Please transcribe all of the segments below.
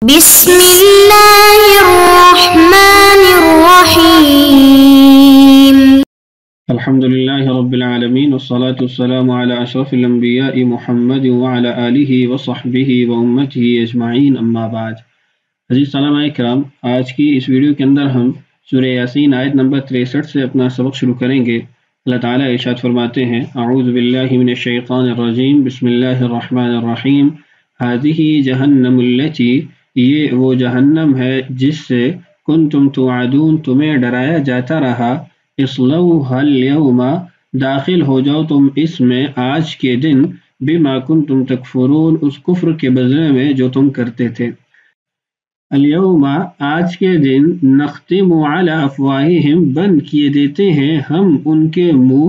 بسم الله الرحمن الرحيم. الحمد لله رب العالمين والصلاة والسلام على أشرف الأنبياء محمد وعلى آله وصحبه وأمته أجمعين أما بعد. عزیز سلام کرام، آج کی اس ویڈیو کے اندر ہم سورہ یاسین آیت نمبر 63 سے اپنا سبق شروع کریں گے۔ اللہ تعالیٰ ارشاد فرماتے ہیں: اعوذ باللہ من الشیطان الرجیم، بسم اللہ الرحمن الرحیم۔ هذه جہنم التی، یہ وہ جہنم ہے جس سے کنتم توعدون، تمہیں ڈرایا جاتا رہا۔ اصلوها اليوم، داخل ہو جاؤ تم اس میں آج کے دن، بما کنتم تکفرون، اس کفر کے بدلے میں جو تم کرتے تھے۔ الیوم، آج کے دن، نختم علی افواہہم، بند کیے دیتے ہیں ہم ان کے منہ،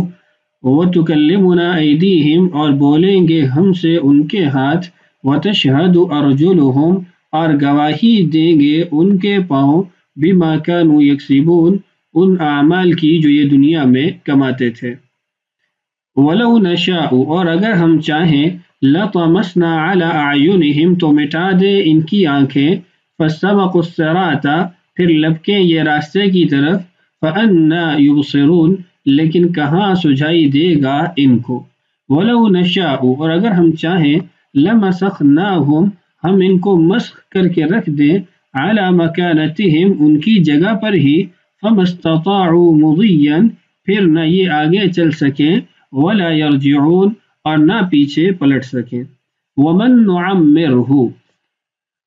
وتکلمنا ایدیہم، اور بولیں گے ہم سے ان کے ہاتھ، وتشہد ارجلہم، اور گواہی دیں گے ان کے پاؤں، بما کانوا یکسبون، ان اعمال کی جو یہ دنیا میں کماتے تھے۔ وَلَوْ نَشَاءُ، اور اگر ہم چاہیں، لَطَمَسْنَا عَلَىٰ أَعْيُنِهِمْ، تو مٹا دے ان کی آنکھیں، فَاسْتَبَقُوا الصِّرَاطَ، پھر لپکیں یہ راستے کی طرف، فَأَنَّىٰ يُبْصِرُونَ، لیکن کہاں سجائی دے گا ان کو۔ وَلَوْ نَشَاءُ، اور اگر ہم چاہیں، لَمَسَخْنَاهُمْ، ہم ان کو مسخ کر کے رکھ دیں، عَلَىٰ مَكَانَتِهِمْ، ان کی جگہ پر ہی، فَمَا اسْتَطَاعُوا مُضِيًّا، پھر نہ یہ آگے چل سکیں، وَلَا يَرْجِعُونَ، اور نہ پیچھے پلٹ سکیں۔ وَمَن نُعَمِّرْهُ،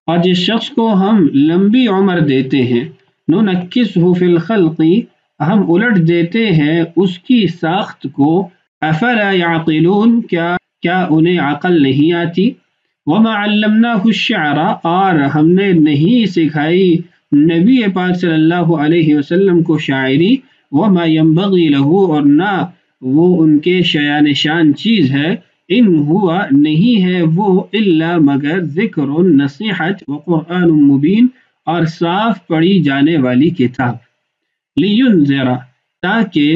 اور جس شخص کو ہم لمبی عمر دیتے ہیں، نُنَكِّسْهُ فِي الْخَلْقِ، ہم الٹ دیتے ہیں اس کی ساخت کو، أَفَلَا يَعْقِلُونَ، کیا انہیں عقل نہیں آتی۔ وَمَا عَلَّمْنَاهُ الشِّعْرَ، اور ہم نے نہیں سکھائی نبی پاک صلی اللہ علیہ وسلم کو شاعری، وَمَا يَنبَغِي لَهُ، اور نہ وہ ان کے شایان شان چیز ہے، ان ہوا، نہیں ہے وہ، الا مگر ذکر، نصیحت، وقرآن مبین، اور صاف پڑھی جانے والی کتاب، لِيُنذِرَ، تاکہ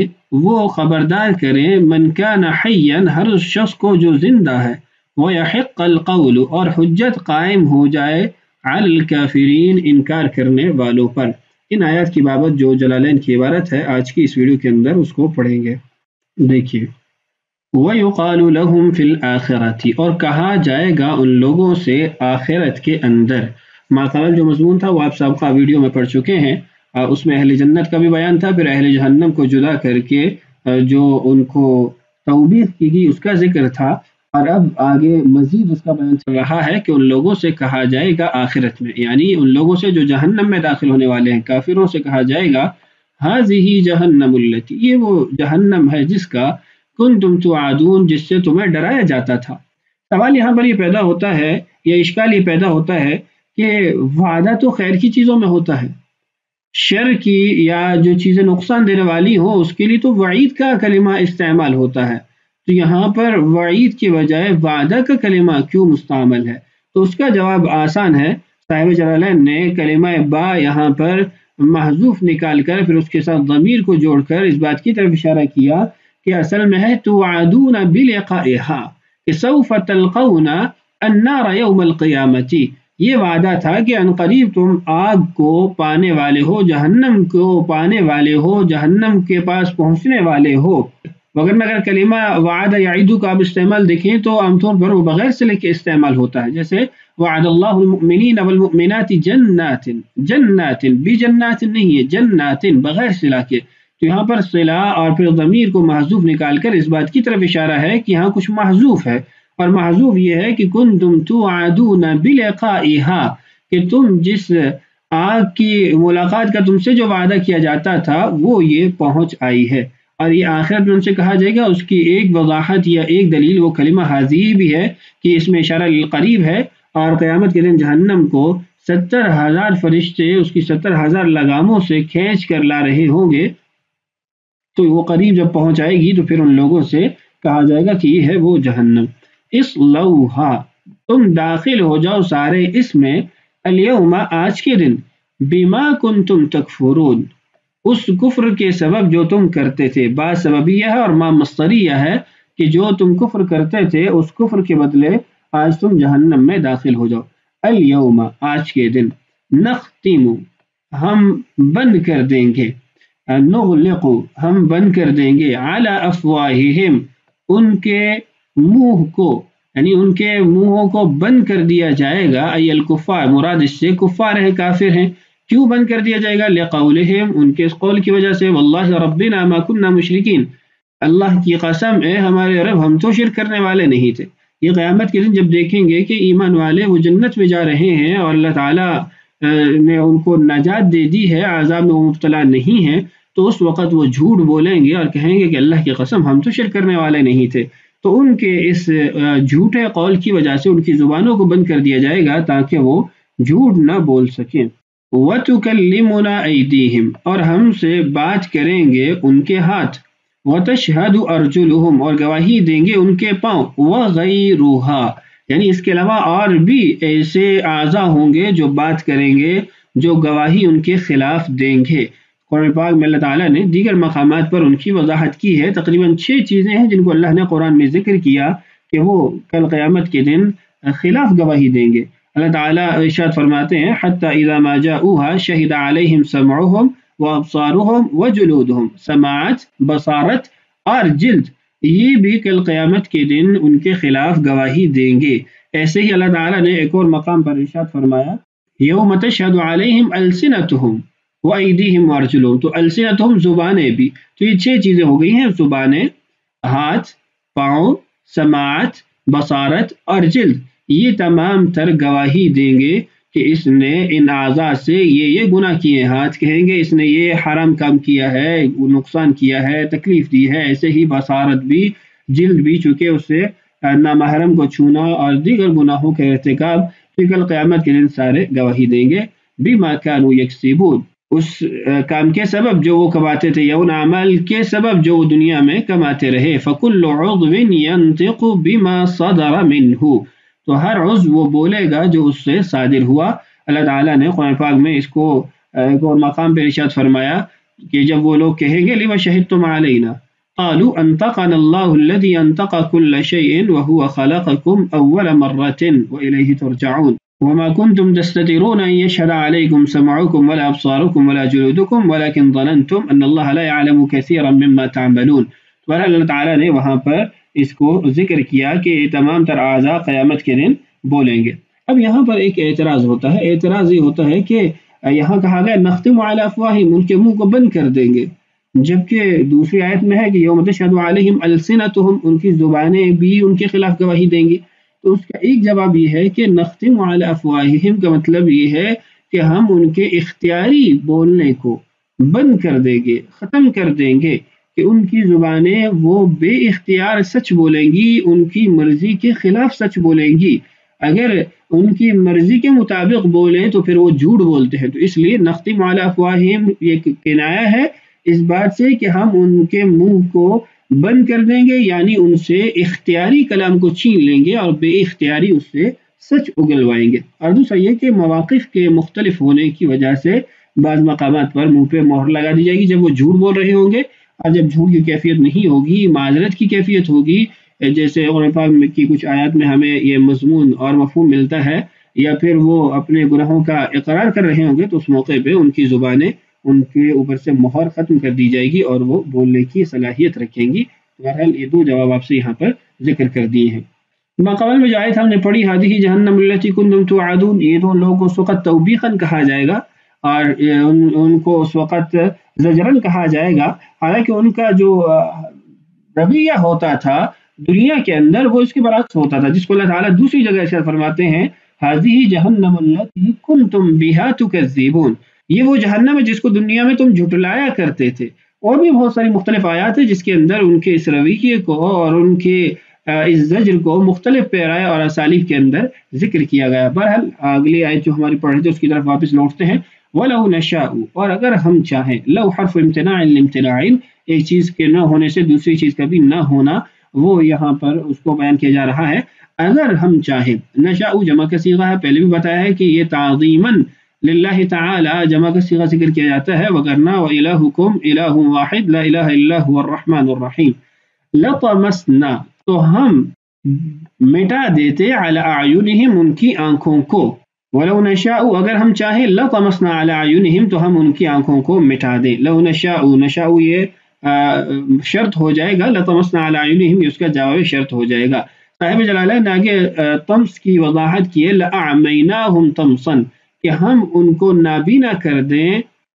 وہ خبردار کریں، من کان حیا، ہر اس شخص کو جو زندہ ہے، وَيَحِقَّ الْقَوْلُ، اور حجت قائم ہو جائے، عَلَى الْكَافِرِينَ، انکار کرنے والوں پر۔ ان آیات کی بابت جو جلالین کی عبارت ہے آج کی اس ویڈیو کے اندر، اس کو پڑھیں گے۔ دیکھیے، وَيُقَالُ لَهُمْ فِي الْآخِرَةِ، اور کہا جائے گا ان لوگوں سے آخرت کے اندر۔ ماقبل جو مضمون تھا وہ آپ سابقہ ویڈیو میں پڑھ چکے ہیں، اس میں اہل جنت کا بھی بیان تھا، پھر اہل جہنم کو جدا کر کے جو ان کو توبیخ کی گئی اس کا ذکر تھا، اور اب آگے مزید اس کا بیان چل رہا ہے کہ ان لوگوں سے کہا جائے گا آخرت میں، یعنی ان لوگوں سے جو جہنم میں داخل ہونے والے ہیں، کافروں سے کہا جائے گا، هذه جہنم التی، یہ وہ جہنم ہے جس کا کنتم توعدون، جس سے تمہیں ڈرایا جاتا تھا۔ سوال یہاں پر یہ پیدا ہوتا ہے، یہ اشکال یہ پیدا ہوتا ہے کہ وعدہ تو خیر کی چیزوں میں ہوتا ہے، شر کی یا جو چیزیں نقصان دینے والی ہوں اس کے لیے تو وعید کا کلمہ استعمال ہوتا ہے، تو یہاں پر وعید کے بجائے وعدہ کا کلمہ کیوں مستعمل ہے؟ تو اس کا جواب آسان ہے، صاحب جلالین نے کلمہ با یہاں پر محذوف نکال کر پھر اس کے ساتھ ضمیر کو جوڑ کر اس بات کی طرف اشارہ کیا کہ اصل میں ہے توعدون بلقائها، کہ سوف تلقون النار یوم القیامت، یہ وعدہ تھا کہ عنقریب تم آگ کو پانے والے ہو، جہنم کو پانے والے ہو، جہنم کے پاس پہنچنے والے ہو۔ مگر اگر کلمہ وعد یعیدو کا آپ استعمال دیکھیں تو عام طور پر وہ بغیر صلہ کے استعمال ہوتا ہے، جیسے وعد اللہ المؤمنین والمؤمنات جنات، جنات بجنات نہیں ہے، جنات بغیر صلہ کے، تو یہاں پر صلہ اور پھر ضمیر کو محذوف نکال کر اس بات کی طرف اشارہ ہے کہ یہاں کچھ محذوف ہے، اور محذوف یہ ہے کہ کنتم توعدون بلقائها، کہ تم جس آگ کی ملاقات کا تم سے جو وعدہ کیا جاتا تھا وہ یہ پہنچ آئی ہے۔ اور یہ آخرت میں ان سے کہا جائے گا، اس کی ایک وضاحت یا ایک دلیل وہ کلمہ حاضی بھی ہے کہ اس میں اشارہ للقریب ہے، اور قیامت کے دن جہنم کو 70,000 فرشتے اس کی 70,000 لگاموں سے کھینچ کر لا رہے ہوں گے، تو وہ قریب جب پہنچ آئے گی تو پھر ان لوگوں سے کہا جائے گا کہ یہ ہے وہ جہنم۔ اصلوہا، تم داخل ہو جاؤ سارے اس میں، الیوم، آج کے دن، بما کنتم تکفرون، اس کفر کے سبب جو تم کرتے تھے، با سببیہ ہے اور ما مصدریہ ہے، کہ جو تم کفر کرتے تھے اس کفر کے بدلے آج تم جہنم میں داخل ہو جاؤ۔ الیوم آج کے دن، نختم ہم بند کر دیں گے، نغلق ہم بند کر دیں گے، علی افواہہم ان کے منہ کو، یعنی ان کے منہوں کو بند کر دیا جائے گا، ای الکفار مراد اس سے کفار ہیں، کافر ہیں۔ کیوں بند کر دیا جائے گا؟ لقولہم ان کے اس قول کی وجہ سے، واللہ ربنا ما کننا مشرکین، اللہ کی قسم ہے ہمارے رب ہم تو شرک کرنے والے نہیں تھے۔ یہ قیامت کے دن جب دیکھیں گے کہ ایمان والے وہ جنت میں جا رہے ہیں اور اللہ تعالیٰ نے ان کو نجات دے دی ہے، عذاب میں وہ مبتلا نہیں ہیں، تو اس وقت وہ جھوٹ بولیں گے اور کہیں گے کہ اللہ کی قسم ہم تو شرک کرنے والے نہیں تھے۔ تو ان کے اس جھوٹے قول کی وجہ سے ان کی زبانوں کو بند کر دیا جائے گا تاکہ وہ جھوٹ نہ بول سکیں۔ وَتُكَلِّمُنَا أَيْدِيهِمْ اور ہم سے بات کریں گے ان کے ہاتھ، وَتَشْهَدُ أَرْجُلُهُمْ اور گواہی دیں گے ان کے پاؤں، وَغَيْرُهَا یعنی اس کے علاوہ اور بھی ایسے اعضاء ہوں گے جو بات کریں گے، جو گواہی ان کے خلاف دیں گے۔ قرآن پاک میں اللہ تعالیٰ نے دیگر مقامات پر ان کی وضاحت کی ہے، تقریباً 6 چیزیں ہیں جن کو اللہ نے قرآن میں ذکر کیا کہ وہ کل قیامت کے دن خلاف گواہی دیں گے۔ اللہ تعالیٰ ارشاد فرماتے ہیں حتی اذا ما جاؤوها شہد علیہم سمعهم وابصارهم وجلودهم، سماعت، بصارت اور جلد یہ بھی کل قیامت کے دن ان کے خلاف گواہی دیں گے۔ ایسے ہی اللہ تعالیٰ نے ایک اور مقام پر ارشاد فرمایا یوم تشہد علیہم السنتہم وَأَيْدِيهِمْ وَأَرْجُلُهُمْ، تو السنتہم زبانیں بھی، تو یہ 6 چیزیں ہو گئی ہیں، زبانیں، ہاتھ، پاؤں، سماعت، بصارت اور جلد، یہ تمام تر گواہی دیں گے کہ اس نے ان اعضاء سے یہ گناہ کیے ہیں، ہاتھ کہیں گے اس نے یہ حرام کام کیا ہے، نقصان کیا ہے، تکلیف دی ہے، ایسے ہی بصارت بھی، جلد بھی، چونکہ اس سے نامحرم کو چھونا اور دیگر گناہوں کے ارتکاب، کل قیامت کے دن سارے گواہی دیں گے، بما كانوا يكسبون اس کام کے سبب جو وہ کماتے تھے، یا ان اعمال کے سبب جو وہ دنیا میں کماتے رہے۔ فَكُلُّ عُضْوٍ يَنطِقُ بِمَا صَدَرَ مِنْهُ تو ہر عضو وہ بولے گا جو اس سے صادر ہوا۔ اللہ تعالیٰ نے قرآن پاک میں اس کو ایک اور مقام پہ ارشاد فرمایا کہ جب وہ لوگ کہیں گے لِمَ شَهِدتُّمْ عَلَيْنَا قَالُوا أَنطَقَنَا اللَّهُ الَّذِي أَنطَقَ كُلَّ شَيْءٍ وَهُوَ خَلَقَكُمْ أَوَّلَ مَرَّةٍ وَإِلَيْهِ تُرْجَعُونَ وما كنتم تستترون أن يشهد عليكم سمعكم ولا أبصاركم ولا جلودكم ولكن ظننتم أن الله لا يعلم كثيرا مما تعملون۔ بہرحال اللہ تعالیٰ نے وہاں پر اس کو ذکر کیا کہ تمام تر اعضاء قیامت کے دن بولیں گے۔ اب یہاں پر ایک اعتراض ہوتا ہے، اعتراض یہ ہوتا ہے کہ یہاں کہا گیا نختم علی افواہہم، ان کے منہ کو بند کر دیں گے، جبکہ دوسری آیت میں ہے کہ یوم تشہد علیہم السنتہم، ان کی زبانیں بھی ان کے خلاف گواہی دیں گی۔ تو اس کا ایک جواب یہ ہے کہ نختم علی افواہہم کا مطلب یہ ہے کہ ہم ان کے اختیاری بولنے کو بند کر دیں گے، ختم کر دیں گے، کہ ان کی زبانیں وہ بے اختیار سچ بولیں گی، ان کی مرضی کے خلاف سچ بولیں گی۔ اگر ان کی مرضی کے مطابق بولیں تو پھر وہ جھوٹ بولتے ہیں، تو اس لیے نختم علی افواہہم یہ کنایہ ہے اس بات سے کہ ہم ان کے منہ کو بند کر دیں گے، یعنی ان سے اختیاری کلام کو چھین لیں گے اور بے اختیاری اس سے سچ اگلوائیں گے۔ اور دوسرا یہ کہ مواقف کے مختلف ہونے کی وجہ سے بعض مقامات پر منہ پہ مہر لگا دی جائے گی جب وہ جھوٹ بول رہے ہوں گے، اور جب جھوٹ کی کیفیت نہیں ہوگی، معذرت کی کیفیت ہوگی، جیسے قرآن پاک کی کچھ آیات میں ہمیں یہ مضمون اور مفہوم ملتا ہے، یا پھر وہ اپنے گناہوں کا اقرار کر رہے ہوں گے، تو اس موقع پہ ان کی زبانیں ان کے اوپر سے مہر ختم کر دی جائے گی اور وہ بولنے کی صلاحیت رکھیں گی۔ بہرحال یہ 2 جواب آپ سے یہاں پر ذکر کر دیے ہیں۔ مقابل میں جو آیت ہم نے پڑھی هذه جہنم التي كنتم توعدون، یہ تو لوگوں کو اس وقت توبیخاً کہا جائے گا اور ان کو اس وقت زجراً کہا جائے گا، حالانکہ ان کا جو رویہ ہوتا تھا دنیا کے اندر وہ اس کے برعکس ہوتا تھا، جس کو اللہ تعالیٰ دوسری جگہ ارشاد فرماتے ہیں هذه جہنم التي كنتم بها تكذبون، یہ وہ جہنم ہے جس کو دنیا میں تم جھٹلایا کرتے تھے۔ اور بھی بہت ساری مختلف آیات ہیں جس کے اندر ان کے اس رویے کو اور ان کے اس زجر کو مختلف پیرائے اور اسالیب کے اندر ذکر کیا گیا۔ بہرحال اگلی آیت جو ہماری پڑھی تھی اس کی طرف واپس لوٹتے ہیں۔ وَلَوْ نَشَاءُ اور اگر ہم چاہیں، لو حرف امتناع لامتناع، ایک چیز کے نہ ہونے سے دوسری چیز کا بھی نہ ہونا، وہ یہاں پر اس کو بیان کیا جا رہا ہے۔ اگر ہم چاہیں، نشاء جمع کا صیغہ ہے، پہلے بھی بتایا ہے کہ یہ تعظیماً للہ تعالی جمع کا صیغہ ذکر کیا جاتا ہے، وَقَرْنَا وَإِلَٰهُكُمْ إِلَٰهٌ وَاحِدٌ لَا إِلَٰهَ إِلَّا هُوَ الرَّحْمَٰنُ الرَّحِيمُ لَطَمَسْنَا تو ہم مٹا دیتے علی اعینہم ان کی آنکھوں کو، وَلَوْ نَشَاءُ اگر ہم چاہیں لَطَمَسْنَا عَلَىٰ أَعْيُنِهِمْ تو ہم ان کی آنکھوں کو مٹا دیں. لَوْ نَشَاءُ نَشَاءُ یہ شرط ہو جائے گا، لَطَمَسْنَا عَلَىٰ أَعْيُنِهِمْ یہ اس کا جواب شرط ہو جائے گا. صاحب جلالین نے آگے طمس کی وضاحت کی ہے، لَأَعْمَيْنَاهُمْ طَمْسًا کہ ہم ان کو نابینا کر دیں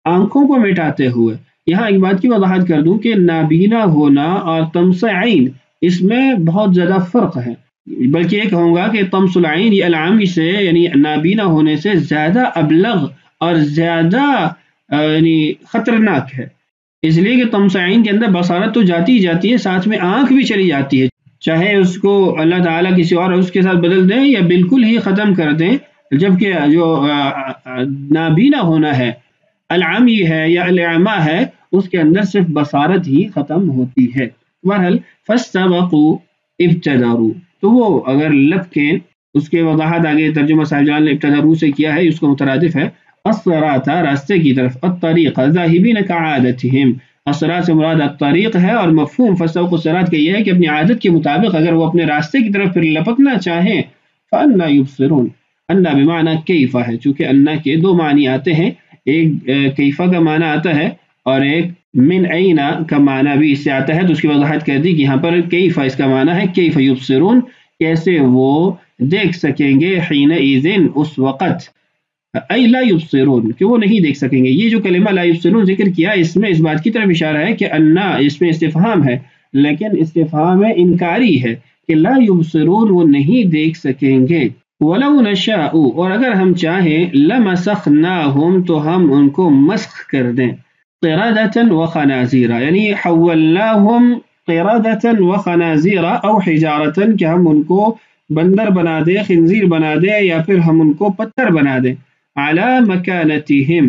آنکھوں کو مٹاتے ہوئے. یہاں ایک بات کی وضاحت کر دوں کہ نابینا ہونا اور طمس عین اس میں بہت زیادہ فرق ہے، بلکہ یہ کہوں گا کہ طمس العین یہ العامی سے یعنی نابینا ہونے سے زیادہ ابلغ اور زیادہ یعنی خطرناک ہے، اس لیے کہ طمس عین کے اندر بصارت تو جاتی ہی جاتی ہے، ساتھ میں آنکھ بھی چلی جاتی ہے، چاہے اس کو اللہ تعالیٰ کسی اور اس کے ساتھ بدل دیں یا بالکل ہی ختم کر دیں. جبکہ جو نابینا ہونا ہے العمی ہے یا الاعما ہے اس کے اندر صرف بصارت ہی ختم ہوتی ہے. بہرحال فاستبقوا ابتدروا تو وہ اگر لپکیں، اس کے وضاحت آگے ترجمہ صاحب جان نے ابتدروا سے کیا ہے، اس کو مترادف ہے الصراط راستے کی طرف، الطریق ذاہبین کعادتہم الصراط سے مراد الطریق ہے، اور مفہوم فاستبقوا الصراط کا یہ ہے کہ اپنی عادت کے مطابق اگر وہ اپنے راستے کی طرف پھر لپکنا چاہیں فانا یبصرون. انا بمعنی کیفا ہے، چونکہ انا کے دو معنی آتے ہیں، ایک کیفا کا معنی آتا ہے اور ایک من اینا کا معنی بھی اس سے آتا ہے، تو اس کی وضاحت کر دی کہ یہاں پر کیفا اس کا معنی ہے کیف یبصرون کیسے وہ دیکھ سکیں گے، حین اذن اس وقت، ای لا یبصرون کہ وہ نہیں دیکھ سکیں گے. یہ جو کلمہ لا یبصرون ذکر کیا اس میں اس بات کی طرف اشارہ ہے کہ انا اس میں استفہام ہے، لیکن استفہام انکاری ہے کہ لا یبصرون وہ نہیں دیکھ سکیں گے. وَلَوْ نَشَاءُ اور اگر ہم چاہیں لَمَسَخْنَاهُمْ تو ہم ان کو مسخ کر دیں، قِرَدَةً وَخَنَازِيرًا یعنی حَوَّلْنَاهُمْ قِرَدَةً وَخَنَازِيرًا او حِجَارَةً کہ ہم ان کو بندر بنا دیں، خنزیر بنا دیں، یا پھر ہم ان کو پتھر بنا دیں. عَلَى مَكَانَتِهِمْ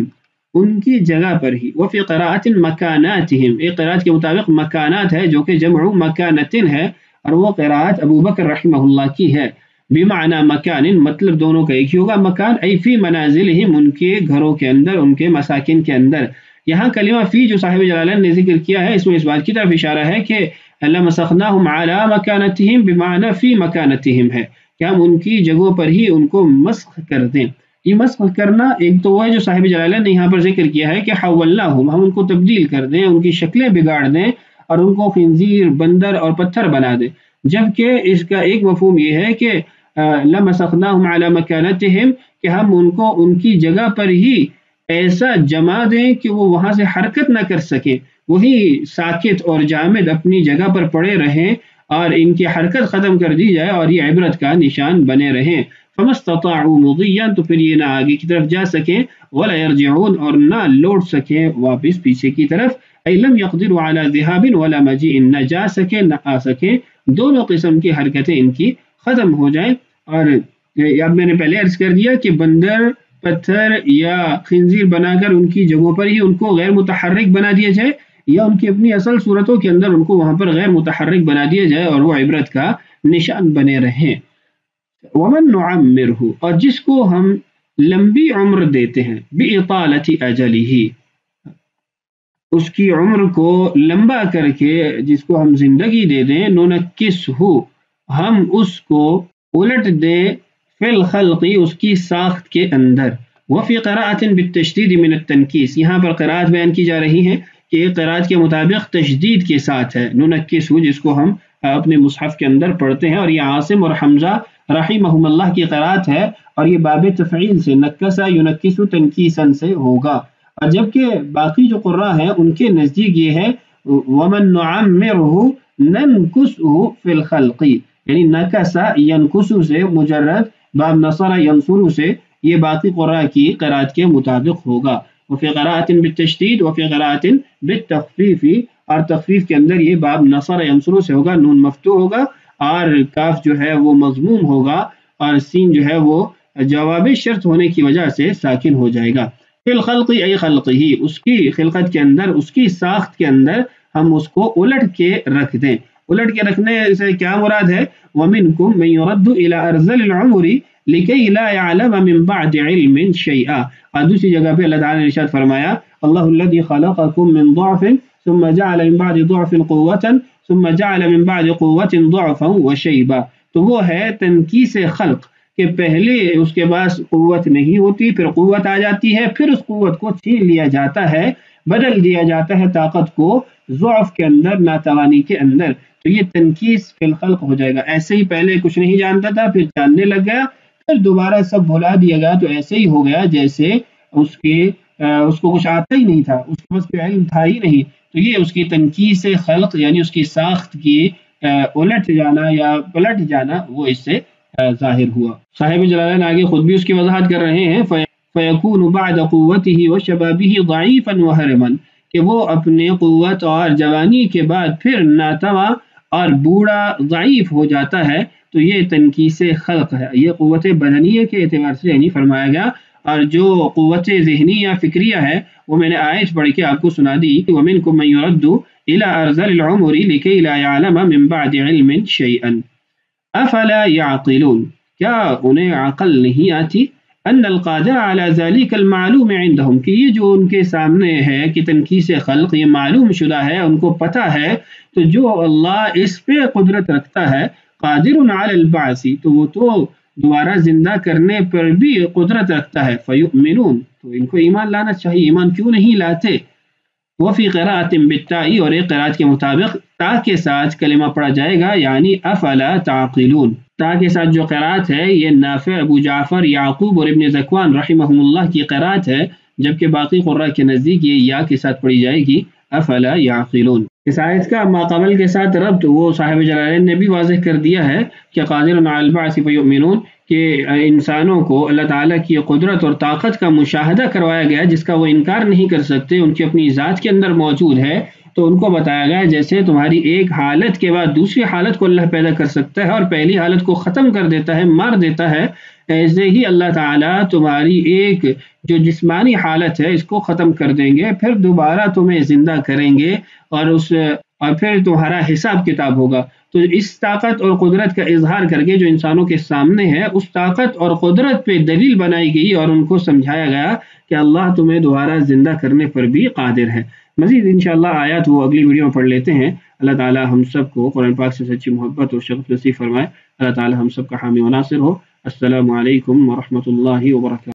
ان کی جگہ پر ہی. وفی قراءۃ مکاناتہم ایک قراءت کے مطابق مکانات ہے جو کہ جمع مکانتن ہے، اور وہ قراءت ابو بکر رحمہ اللہ کی ہے. بمعنی مکان مطلب دونوں کا ایک ہی ہوگا، مکان ای فی منازلہم ان کے گھروں کے اندر، ان کے مساکن کے اندر. یہاں کلمہ فی جو صاحب جلالین نے ذکر کیا ہے اس میں اس بات کی طرف اشارہ ہے کہ لَمَسَخْنَاهُمْ عَلَى مَكَانَتِهِمْ بمعنی فی مکانتہم ہے کہ ہم ان کی جگہوں پر ہی ان کو مسخ کر دیں. یہ مسخ کرنا ایک تو وہ ہے جو صاحب جلالین نے یہاں پر ذکر کیا ہے کہ حَوَّلْنَاهُمْ ہم ان کو تبدیل کر دیں، ان کی شکلیں بگاڑ دیں اور ان کو خنزیر، بندر اور پتھر بنا دیں. جبکہ اس کا ایک مفہوم یہ ہے کہ لَمَسَخْنَاهُمْ عَلَى مَكَانَتِهِمْ کہ ہم ان کو ان کی جگہ پر ہی ایسا جما دیں کہ وہ وہاں سے حرکت نہ کر سکیں، وہی ساکت اور جامد اپنی جگہ پر پڑے رہیں اور ان کی حرکت ختم کر دی جائے اور یہ عبرت کا نشان بنے رہیں. فَمَا اسْتَطَاعُوا مُضِيًّا تو پھر یہ نہ آگے کی طرف جا سکیں، وَلَا يَرْجِعُونَ اور نہ لوٹ سکیں واپس پیچھے کی طرف. أَيْ لَمْ يَقْدِرُوا عَلَى ذِهَابٍ وَلَا مَجِيءٍ نہ جا سکیں نہ آ سکیں، دونوں قسم کی حرکتیں ان کی ختم ہو جائیں. اور اب میں نے پہلے عرض کر دیا کہ بندر، پتھر یا خنزیر بنا کر ان کی جگہوں پر ہی ان کو غیر متحرک بنا دیا جائے، یا ان کی اپنی اصل صورتوں کے اندر ان کو وہاں پر غیر متحرک بنا دیا جائے اور وہ عبرت کا نشان بنے رہیں. وَمَن نُعَمِّرْهُ اور جس کو ہم لمبی عمر دیتے ہیں، بِإِطَالَةِ أَجَلِهِ اس کی عمر کو لمبا کر کے جس کو ہم زندگی دے دیں، نُنَكِّسْهُ ہم اس کو الٹ دیں، فی الخلق اس کی ساخت کے اندر. وفی قراءۃ بالتشدید من التنکیس یہاں پر قراءت بیان کی جا رہی ہے کہ یہ قراءت کے مطابق تشدید کے ساتھ ہے، ننکسہ جس کو ہم اپنے مصحف کے اندر پڑھتے ہیں، اور یہ عاصم اور حمزہ رحمہم اللہ کی قراءت ہے، اور یہ باب تفعیل سے نکسا ینکس تنکیسا سے ہوگا. اور جبکہ باقی جو قراء ہیں ان کے نزدیک یہ ہے ومن نعمرہ ننکسہ فی الخلق یعنی نکسا ینکسو سے مجرد باب نصر ینصر سے یہ باقی قراء کی قراءت کے مطابق ہوگا. وفی قراءت بالتشدید وفی قراءت بالتخفیف اور تخفیف کے اندر یہ باب نصر ینصر سے ہوگا، نون مفتوح ہوگا اور کاف جو ہے وہ مضموم ہوگا اور سین جو ہے وہ جواب شرط ہونے کی وجہ سے ساکن ہو جائے گا. فی الخلق ای خلقہ اس کی خلقت کے اندر، اس کی ساخت کے اندر ہم اس کو الٹ کے رکھ دیں. الٹ کے رکھنے سے کیا مراد ہے؟ وَمِنْكُمْ مَنْ يُرَدُّ إِلَىٰ أَرْذَلِ الْعُمُرِ لِكَيْ لَا يَعْلَمَ مِنْ بَعْدِ عِلْمٍ شَيْئًا. اور دوسری جگہ پہ اللہ تعالیٰ نے ارشاد فرمایا اللَّهُ الَّذِي خَلَقَكُم مِّن ضَعْفٍ ثُمَّ جَعَلَ مِن بَعْدِ ضَعْفٍ قُوَّةً ثُمَّ جَعَلَ مِن بَعْدِ قُوَّةٍ ضَعْفًا وَشَيْبًا. تو وہ ہے تنکیس خلق کہ پہلے اس کے پاس قوت نہیں ہوتی، پھر قوت آ جاتی ہے، پھر اس قوت کو چھین لیا جاتا ہے، بدل دیا جاتا ہے طاقت کو ضعف کے اندر، ناتوانی کے اندر. تو یہ تنکیس فی الخلق ہو جائے گا. ایسے ہی پہلے کچھ نہیں جانتا تھا، پھر جاننے لگ گیا، پھر دوبارہ سب بھلا دیا گیا، تو ایسے ہی ہو گیا جیسے اس کو کچھ آتا ہی نہیں تھا، اس کے پاس کوئی علم تھا ہی نہیں. تو یہ اس کی تنکیس خلق یعنی اس کی ساخت کی الٹ جانا یا پلٹ جانا، وہ اس سے ظاہر ہوا. صاحب جلالین آگے خود بھی اس کی وضاحت کر رہے ہیں، فَيَكُونُ بَعْدَ قُوَّتِهِ وَشَبَابِهِ ضَعِيفًا وَهَرِمًا، کہ وہ اپنے قوت اور جوانی کے بعد پھر ناتوا اور بوڑھا ضعیف ہو جاتا ہے. تو یہ تنکیس خلق ہے. یہ قوت بدنیہ کے اعتبار سے یعنی فرمایا گیا، اور جو قوت ذہنی یا فکریہ ہے وہ میں نے آیت پڑھ کے آپ کو سنا دی. وَمِنْكُم مَّن يُرَدُّ إِلَىٰ أَرْذَلِ الْعُمُرِ لِكَيْ لَا يَعْلَمَ مِن بَعْدِ عِلْمٍ شَيْئًا أَفَلَا يَعْقِلُونَ، کیا انہیں عقل نہیں آتی؟ ان القادر على ذلك المعلوم عندهم، کہ یہ جو ان کے سامنے ہے کہ تنکیس خلق یہ معلوم شدہ ہے، ان کو پتہ ہے. تو جو اللہ اس پہ قدرت رکھتا ہے، قادر على البعث، تو وہ تو دوبارہ زندہ کرنے پر بھی قدرت رکھتا ہے. فیؤمنون، تو ان کو ایمان لانا چاہیے. ایمان کیوں نہیں لاتے؟ وفی قراءۃ بالتاء، اور ایک قرات کے مطابق تا کے ساتھ کلمہ پڑھا جائے گا، یعنی افلا تعقلون. تا کے ساتھ جو قرات ہے یہ نافع، ابو جعفر، یعقوب اور ابن ذکوان رحمہم اللہ کی قرات ہے، جبکہ باقی قراء کے نزدیک یہ یا کے ساتھ پڑھی جائے گی، افلا یعقلون. اس آیت کا ما قبل کے ساتھ ربط وہ صاحب جلالین نے بھی واضح کر دیا ہے کہ قادر علی البعث فیؤمنون، کہ انسانوں کو اللہ تعالیٰ کی قدرت اور طاقت کا مشاہدہ کروایا گیا جس کا وہ انکار نہیں کر سکتے، ان کی اپنی ذات کے اندر موجود ہے. تو ان کو بتایا گیا جیسے تمہاری ایک حالت کے بعد دوسری حالت کو اللہ پیدا کر سکتا ہے اور پہلی حالت کو ختم کر دیتا ہے، مار دیتا ہے، ایسے ہی اللہ تعالیٰ تمہاری ایک جو جسمانی حالت ہے اس کو ختم کر دیں گے، پھر دوبارہ تمہیں زندہ کریں گے اور پھر تمہارا حساب کتاب ہوگا. تو اس طاقت اور قدرت کا اظہار کر کے جو انسانوں کے سامنے ہے، اس طاقت اور قدرت پہ دلیل بنائی گئی اور ان کو سمجھایا گیا کہ اللہ تمہیں دوبارہ زندہ کرنے پر بھی قادر ہے. مزید انشاءاللہ آیات وہ اگلی ویڈیو میں پڑھ لیتے ہیں. اللہ تعالی ہم سب کو قرآن پاک سے سچی محبت اور شغف نصیب فرمائے. اللہ تعالی ہم سب کا حامی و ناصر ہو. السلام علیکم ورحمۃ اللہ وبرکاتہ.